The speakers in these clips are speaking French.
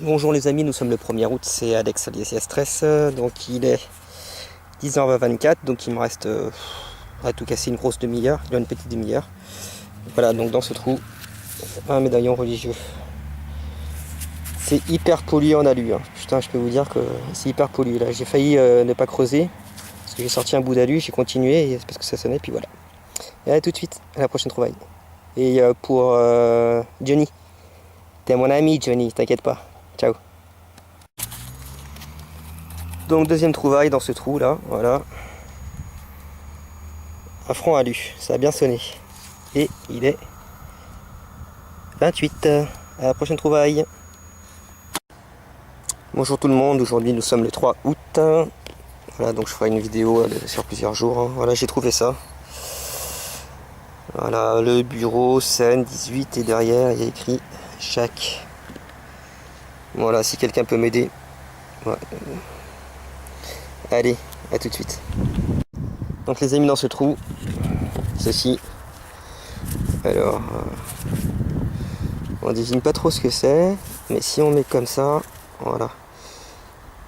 Bonjour les amis, nous sommes le 1er août, c'est Alex alias Stress, donc il est 10h24, donc il me reste à tout casser une grosse demi-heure, une petite demi-heure. Voilà, donc dans ce trou, un médaillon religieux. C'est hyper poli en alu, hein. Putain, je peux vous dire que c'est hyper poli. Là, j'ai failli ne pas creuser, parce que j'ai sorti un bout d'alu, j'ai continué, et c'est parce que ça sonnait, puis voilà. Et à tout de suite, à la prochaine trouvaille. Et pour Johnny, t'es mon ami Johnny, t'inquiète pas. Ciao. Donc deuxième trouvaille dans ce trou là, voilà. Un franc alu, ça a bien sonné. Et il est 28. À la prochaine trouvaille. Bonjour tout le monde, aujourd'hui nous sommes le 3 août. Voilà, donc je ferai une vidéo sur plusieurs jours, hein. Voilà, j'ai trouvé ça. Voilà, le bureau, scène 18 et derrière il y a écrit chaque. Voilà, si quelqu'un peut m'aider. Ouais. Allez, à tout de suite. Donc les amis, dans ce trou, ceci. Alors, on devine pas trop ce que c'est, mais si on met comme ça, voilà.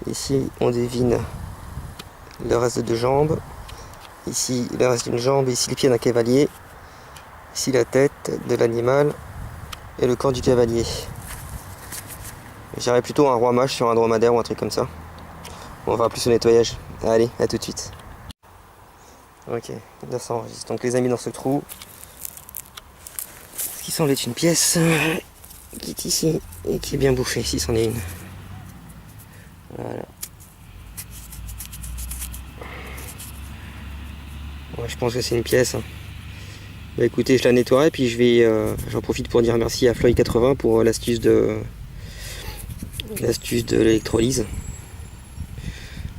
Ici, on devine le reste de deux jambes. Ici, le reste d'une jambe. Ici, les pieds d'un cavalier. Ici, la tête de l'animal et le corps du cavalier. J'irais plutôt un roi mage sur un dromadaire ou un truc comme ça. On va plus au nettoyage. Allez, à tout de suite. Ok, là ça enregistre. Donc les amis, dans ce trou, ce qui semble être une pièce qui est ici et qui est bien bouffée, si c'en est une. Voilà. Ouais, je pense que c'est une pièce, hein. Bah écoutez, je la nettoie et puis j'en profite pour dire merci à Floyd80 pour l'astuce de l'électrolyse.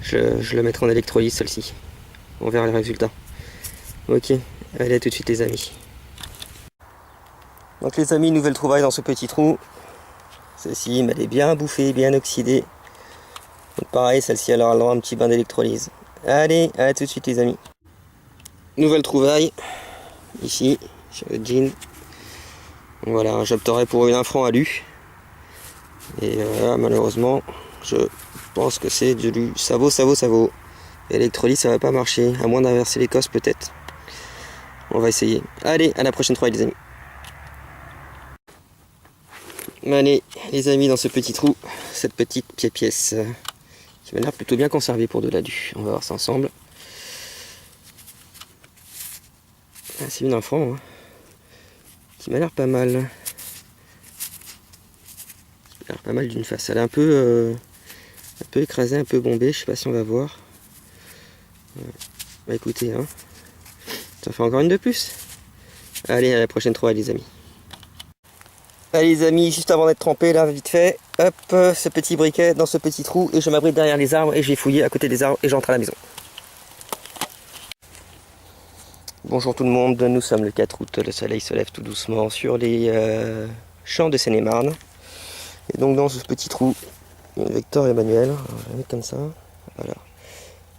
Je le mettrai en électrolyse, celle-ci. On verra les résultats. Ok, allez, à tout de suite les amis. Donc les amis, nouvelle trouvaille dans ce petit trou. Celle-ci, elle est bien bouffée, bien oxydée. Donc pareil, celle-ci, elle aura le droit à un petit bain d'électrolyse. Allez, à tout de suite les amis. Nouvelle trouvaille. Ici, sur le jean. Voilà, j'opterai pour un franc alu. Et malheureusement, je pense que c'est du ça vaut. Électrolyse, ça va pas marcher, à moins d'inverser l'Écosse peut-être. On va essayer. Allez, à la prochaine trouvaille les amis. Allez, les amis, dans ce petit trou, cette petite pièce qui m'a l'air plutôt bien conservée pour de l'alu. On va voir ça ensemble. Ah, c'est une enfant, hein, qui m'a l'air pas mal. Qui m'a l'air pas mal d'une face. Elle est un peu écrasée, un peu bombée. Je sais pas si on va voir. Bah écoutez, hein, ça fait encore une de plus. Allez, à la prochaine trouvaille les amis. Allez les amis, juste avant d'être trempé là, vite fait, hop, ce petit briquet dans ce petit trou et je m'abrite derrière les arbres et je vais fouiller à côté des arbres et j'entre à la maison. Bonjour tout le monde, nous sommes le 4 août, le soleil se lève tout doucement sur les champs de Seine-et-Marne. Et donc dans ce petit trou, il y a une Vector Emmanuel, je la mets comme ça, voilà.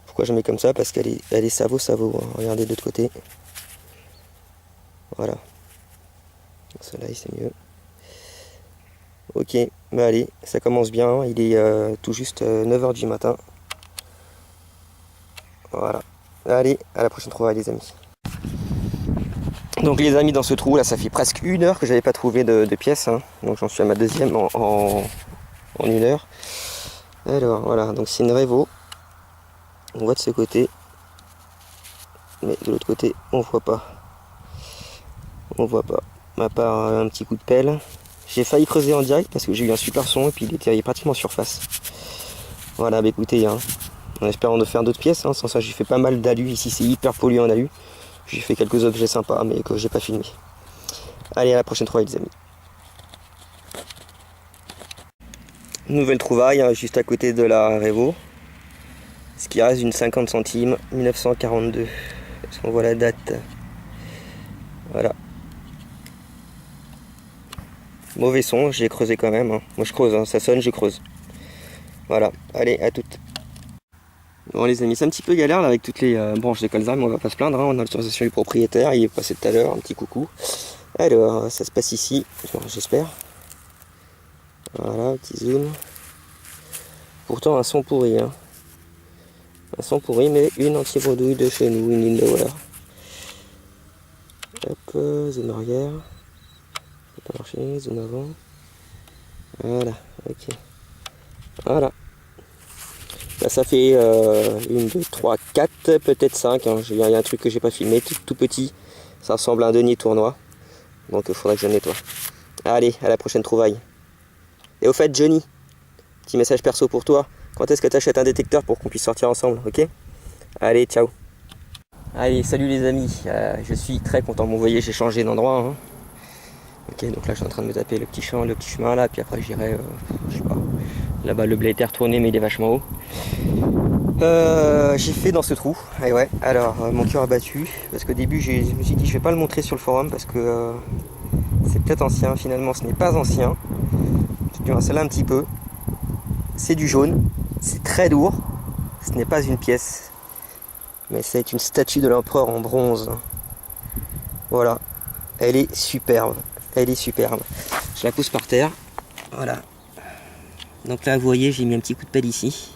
Pourquoi je mets comme ça? Parce qu'elle est ça vaut, hein. Regardez de l'autre côté. Voilà. Le soleil c'est mieux. Ok, bah allez, ça commence bien, il est tout juste 9h du matin. Voilà. Allez, à la prochaine trouvaille les amis. Donc les amis, dans ce trou là, ça fait presque 1 heure que j'avais pas trouvé de pièces, hein. Donc j'en suis à ma deuxième en 1 heure. Alors voilà, donc c'est une Revo. On voit de ce côté. Mais de l'autre côté, on voit pas. On voit pas. À part un petit coup de pelle. J'ai failli creuser en direct parce que j'ai eu un super son et puis il était pratiquement en surface. Voilà, bah écoutez, hein, en espérant de faire d'autres pièces, hein. Sans ça j'ai fait pas mal d'alu, ici c'est hyper poli en alu. J'ai fait quelques objets sympas mais que j'ai pas filmé. Allez, à la prochaine trouvaille les amis. Nouvelle trouvaille, hein, juste à côté de la Revo. Ce qui reste d'une 50 centimes, 1942. Est-ce qu'on voit la date? Voilà. Mauvais son, j'ai creusé quand même, hein. Moi je creuse, hein. Ça sonne, je creuse. Voilà, allez, à toutes. Bon les amis, c'est un petit peu galère là avec toutes les branches de colza, mais on va pas se plaindre, hein. On a l'autorisation du propriétaire, il est passé tout à l'heure, un petit coucou. Alors, ça se passe ici, j'espère. Voilà, petit zoom. Pourtant un son pourri, hein. Un son pourri, mais une anti-bredouille de chez nous, une Lindauer. Hop, zoom arrière. Ça peut marcher, zoom avant. Voilà, ok. Voilà. Là, ça fait 1, 2, 3, 4, peut-être 5. Hein. Il y a un truc que j'ai pas filmé, tout petit. Ça ressemble à un denier tournois. Donc il faudra que je le nettoie. Allez, à la prochaine trouvaille. Et au fait, Johnny, petit message perso pour toi. Quand est-ce que tu achètes un détecteur pour qu'on puisse sortir ensemble, ok? Allez, ciao. Allez, salut les amis. Je suis très content. Bon, vous voyez, j'ai changé d'endroit. Hein. Ok, donc là, je suis en train de me taper le petit champ, le petit chemin là. Puis après, j'irai, je sais pas. Là-bas, le blé était retourné, mais il est vachement haut. J'ai fait dans ce trou. Et ouais, alors, mon cœur a battu. Parce qu'au début, je me suis dit, je vais pas le montrer sur le forum parce que c'est peut-être ancien. Finalement, ce n'est pas ancien. J'ai dû rincer un petit peu. C'est du jaune. C'est très lourd. Ce n'est pas une pièce. Mais c'est une statue de l'empereur en bronze. Voilà. Elle est superbe. Elle est superbe. Je la pose par terre. Voilà. Donc là, vous voyez, j'ai mis un petit coup de pelle ici.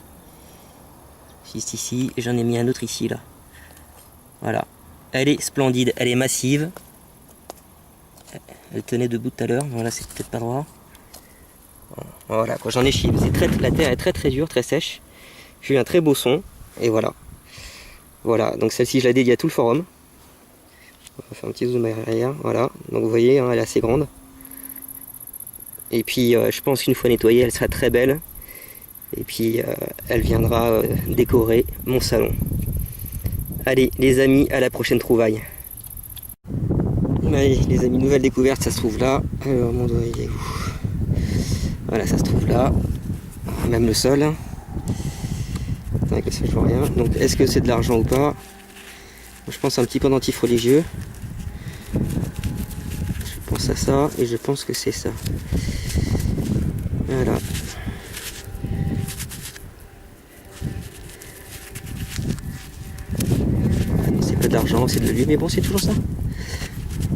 Juste ici. Et j'en ai mis un autre ici, là. Voilà. Elle est splendide. Elle est massive. Elle tenait debout tout à l'heure. Voilà, c'est peut-être pas droit. Voilà, quoi. J'en ai chié. La terre est très très dure, très sèche. J'ai eu un très beau son. Et voilà. Voilà. Donc celle-ci, je la dédie à tout le forum. On va faire un petit zoom arrière. Voilà. Donc vous voyez, hein, elle est assez grande. Et puis je pense qu'une fois nettoyée, elle sera très belle. Et puis elle viendra décorer mon salon. Allez les amis, à la prochaine trouvaille. Allez les amis, nouvelle découverte, ça se trouve là. Alors mon doigt il est où? Voilà, ça se trouve là. Même le sol. Avec le sol je vois rien. Donc est-ce que c'est de l'argent ou pas? Je pense un petit pendentif religieux. Je pense à ça et je pense que c'est ça. Voilà. C'est pas d'argent, c'est de l'olive, mais bon, c'est toujours ça.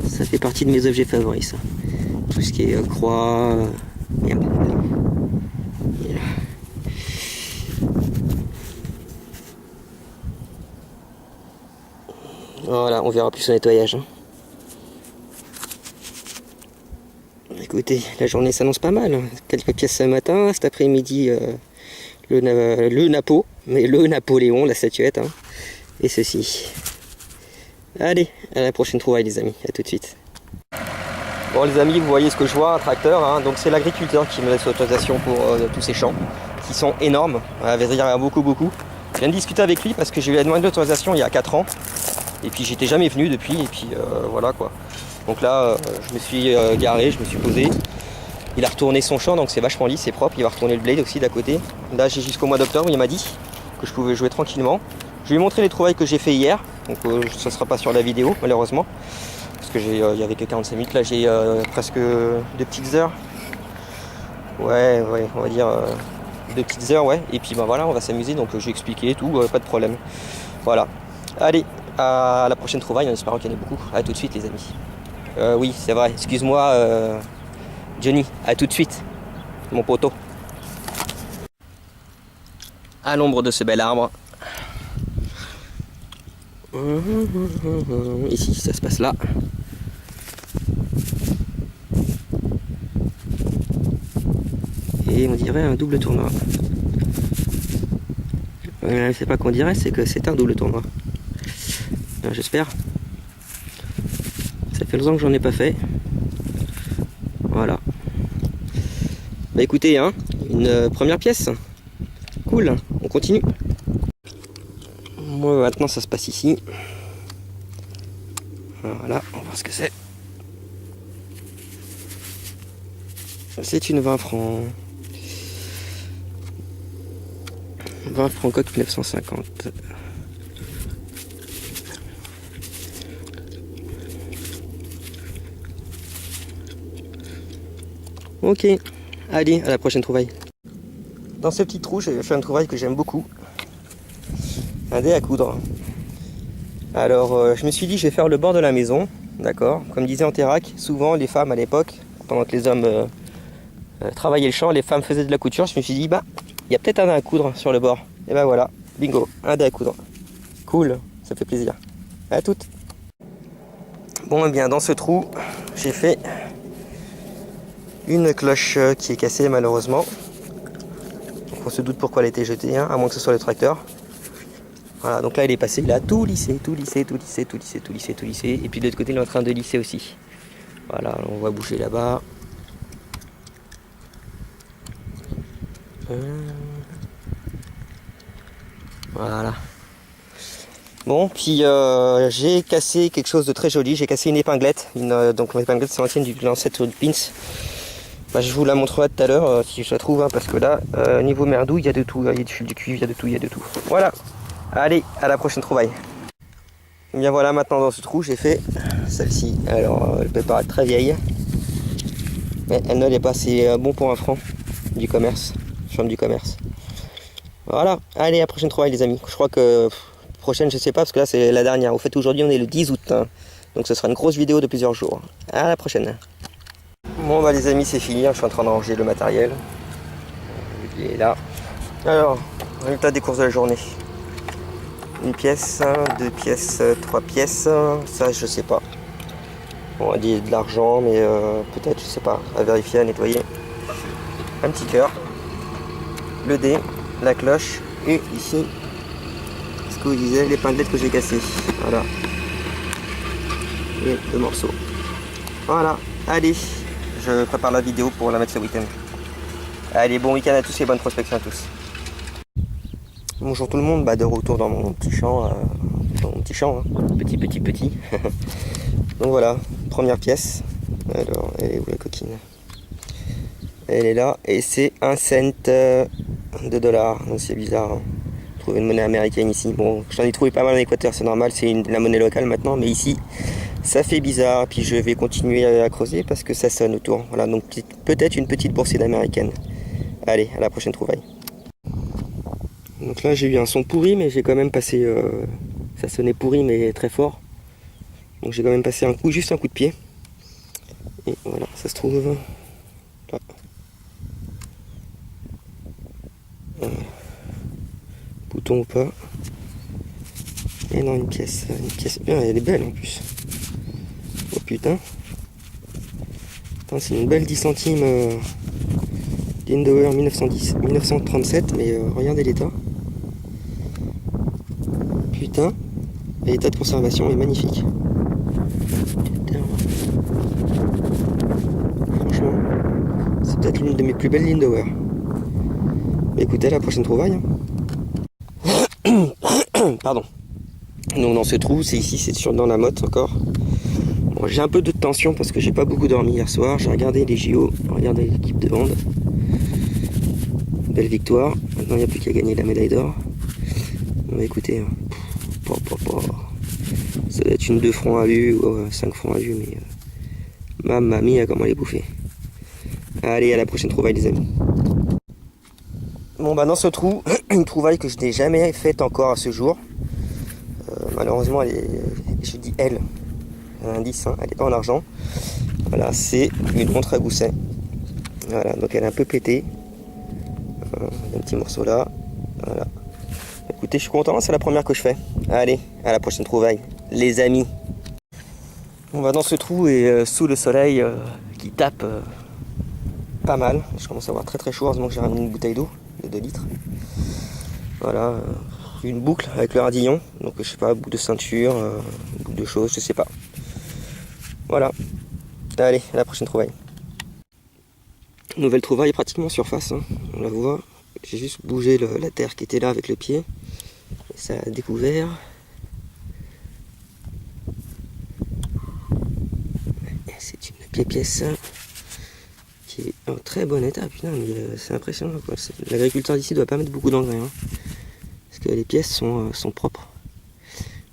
Ça fait partie de mes objets favoris, ça. Tout ce qui est croix. Merde. Voilà, on verra plus au nettoyage. Hein. Écoutez, la journée s'annonce pas mal. Quelques pièces ce matin, cet après-midi, le Napo, mais le Napoléon, la statuette. Hein. Et ceci. Allez, à la prochaine trouvaille les amis, à tout de suite. Bon les amis, vous voyez ce que je vois, un tracteur, hein. Donc c'est l'agriculteur qui me laisse l'autorisation pour tous ces champs, qui sont énormes, à vrai dire beaucoup. Je viens de discuter avec lui parce que j'ai eu la demande d'autorisation il y a 4 ans, et puis j'étais jamais venu depuis, et puis voilà quoi. Donc là, je me suis garé, je me suis posé, il a retourné son champ, donc c'est vachement lisse, c'est propre, il va retourner le blé aussi d'à côté. Là j'ai jusqu'au mois d'octobre, il m'a dit que je pouvais jouer tranquillement. Je lui ai montré les trouvailles que j'ai fait hier, donc ça ne sera pas sur la vidéo malheureusement. Parce que il y avait que 45 minutes, là j'ai presque 2 petites heures. Ouais, on va dire 2 petites heures, ouais. Et puis bah voilà, on va s'amuser, donc j'ai expliqué tout, pas de problème. Voilà. Allez, à la prochaine trouvaille, en espérant qu'il y en ait beaucoup. À tout de suite les amis. Oui, c'est vrai, excuse-moi Johnny, à tout de suite, mon poteau. À l'ombre de ce bel arbre. Ici, ça se passe là. Et on dirait un double tournoi. C'est pas qu'on dirait, c'est que c'est un double tournoi. J'espère. Ça fait longtemps que j'en ai pas fait. Voilà. Bah écoutez, hein, une première pièce. Cool, on continue. Moi maintenant ça se passe ici. Voilà, on va voir ce que c'est. C'est une 20 francs. 20 francs coque 950. Ok, allez, à la prochaine trouvaille. Dans ce petit trou, j'ai fait une trouvaille que j'aime beaucoup. Un dé à coudre. Alors, je me suis dit, je vais faire le bord de la maison. D'accord. Comme disait Anterac, souvent les femmes à l'époque, pendant que les hommes travailler le champ, les femmes faisaient de la couture, je me suis dit bah il y a peut-être un dé à coudre sur le bord. Et ben voilà, bingo, un dé à coudre. Cool, ça fait plaisir. À toutes. Bon et bien dans ce trou, j'ai fait une cloche qui est cassée malheureusement. Donc on se doute pourquoi elle a été jetée, hein, à moins que ce soit le tracteur. Voilà, donc là il est passé, il a tout lissé. Et puis de l'autre côté il est en train de lisser aussi. Voilà, on va bouger là-bas. Voilà. Bon, puis j'ai cassé quelque chose de très joli. J'ai cassé une épinglette. Donc mon épinglette c'est l'ancienne du l'ancêtre du Pins. Bah, je vous la montrerai tout à l'heure si je la trouve, hein, parce que là, niveau merdou, il y a de tout. Il y a du fil du cuivre, il y a de tout. Voilà. Allez, à la prochaine trouvaille. Et bien voilà, maintenant dans ce trou, j'ai fait celle-ci. Alors, elle peut paraître très vieille, mais elle ne l'est pas. C'est bon pour un franc du commerce, chambre du commerce. Voilà. Allez, à la prochaine trouvaille, les amis. Je crois que prochaine, je sais pas, parce que là, c'est la dernière. Au fait, aujourd'hui, on est le 10 août. Hein. Donc, ce sera une grosse vidéo de plusieurs jours. À la prochaine. Bon, bah, les amis, c'est fini. Je suis en train de ranger le matériel. Il est là. Alors, résultat des courses de la journée. Une pièce, deux pièces, trois pièces, ça je sais pas. On va dire de l'argent, mais peut-être, je sais pas, à vérifier, à nettoyer. Un petit cœur, le dé, la cloche, et ici, ce que vous disiez, l'épinglette que j'ai cassée. Voilà. Et le morceau. Voilà, allez, je prépare la vidéo pour la mettre ce week-end. Allez, bon week-end à tous et bonne prospection à tous. Bonjour tout le monde, bah de retour dans mon petit champ, hein. Petit. Donc voilà, première pièce. Alors, elle est où la coquine? Elle est là, et c'est 1 cent de dollars, donc c'est bizarre. Hein. Trouver une monnaie américaine ici. Bon, j'en ai trouvé pas mal en Équateur, c'est normal, c'est la monnaie locale maintenant, mais ici, ça fait bizarre. Puis je vais continuer à creuser parce que ça sonne autour. Voilà, donc peut-être une petite boursée d'américaine. Allez, à la prochaine trouvaille. Donc là j'ai eu un son pourri, mais j'ai quand même passé, ça sonnait pourri mais très fort. Donc j'ai quand même passé juste un coup de pied. Et voilà, ça se trouve là. Bouton ou pas. Et non, une pièce bien, elle est belle en plus. Oh putain. C'est une belle 10 centimes Lindauer 1937, mais regardez l'état. Putain, l'état de conservation est magnifique. Franchement, c'est peut-être l'une de mes plus belles Lindauer. Mais écoutez, à la prochaine trouvaille. Pardon. Donc dans ce trou, c'est ici, c'est dans la motte encore. Bon, j'ai un peu de tension parce que j'ai pas beaucoup dormi hier soir. J'ai regardé les JO, regardé l'équipe de bande. Belle victoire. Maintenant, il n'y a plus qu'à gagner la médaille d'or. On va écouter. Ça doit être une 2 francs à vue ou 5 francs à vue, mais mamma mia, comment elle est bouffée. Allez, à la prochaine trouvaille, les amis. Bon, bah dans ce trou, une trouvaille que je n'ai jamais faite encore à ce jour. Malheureusement, je dis elle, un indice, hein, elle n'est pas en argent. Voilà, c'est une montre à gousset. Voilà, donc elle est un peu pétée. Un petit morceau là. Voilà. Écoutez, je suis content, c'est la première que je fais. Allez, à la prochaine trouvaille, les amis. On va dans ce trou et sous le soleil qui tape pas mal. Je commence à avoir très très chaud, heureusement que j'ai ramené une bouteille d'eau de 2 litres. Voilà, une boucle avec le radillon. Donc je sais pas, bout de ceinture, bout de choses, je sais pas. Voilà. Allez, à la prochaine trouvaille. Nouvelle trouvaille pratiquement surface, hein. On la voit. J'ai juste bougé la terre qui était là avec le pied. Et ça a découvert. C'est une pièce qui est en très bon état. Putain, mais c'est impressionnant quoi. L'agriculteur d'ici doit pas mettre beaucoup d'engrais. Hein, parce que les pièces sont propres.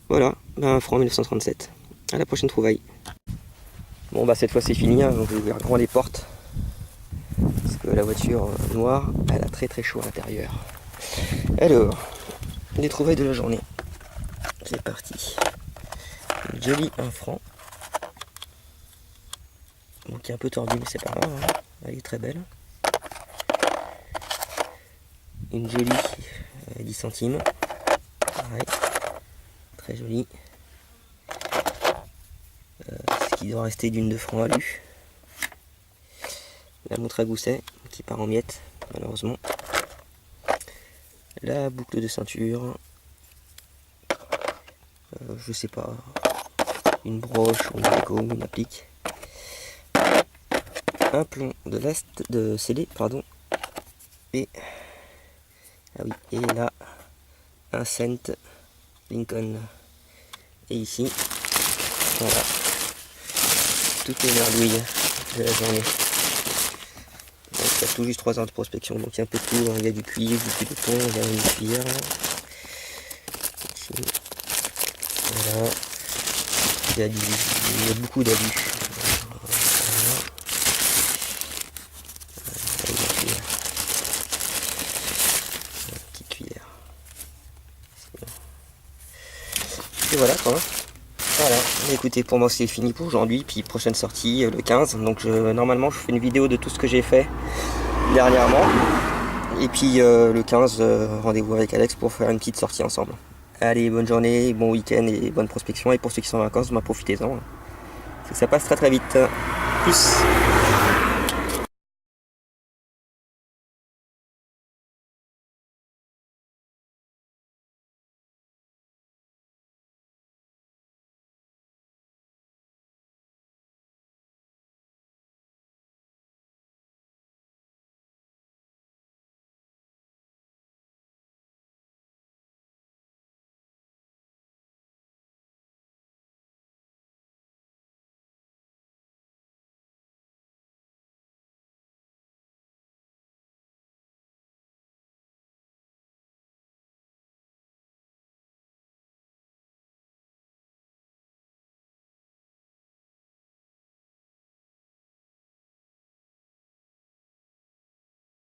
Voilà, 1 franc 1937. À la prochaine trouvaille. Bon bah cette fois c'est fini, hein, donc je vais ouvrir grand les portes. Parce que la voiture noire, elle a très très chaud à l'intérieur. Alors, les trouvailles de la journée. C'est parti. Une jolie 1 franc. Donc qui est un peu tordue mais c'est pas grave, hein. Elle est très belle. une jolie 10 centimes. Pareil, très jolie. Ce qui doit rester d'une de franc alu. La montre à gousset qui part en miettes, malheureusement. La boucle de ceinture. Je sais pas, une broche ou une applique. Un plomb de veste de scellé, pardon. Et ah oui, et là un cent Lincoln. Et ici, voilà, toutes les merdouilles de la journée. Donc il y a tout juste 3 heures de prospection, donc il y a un peu de tout, hein. Il y a du cuivre, du coton, il y a une cuillère. Ici. Voilà. Il y a beaucoup d'abus. Voilà. Petite cuillère. Et voilà quoi. Voilà, écoutez, pour moi c'est fini pour aujourd'hui, puis prochaine sortie le 15, donc normalement je fais une vidéo de tout ce que j'ai fait dernièrement, et puis le 15, rendez-vous avec Alex pour faire une petite sortie ensemble. Allez, bonne journée, bon week-end et bonne prospection, et pour ceux qui sont en vacances, profitez-en, ça passe très très vite. Plus.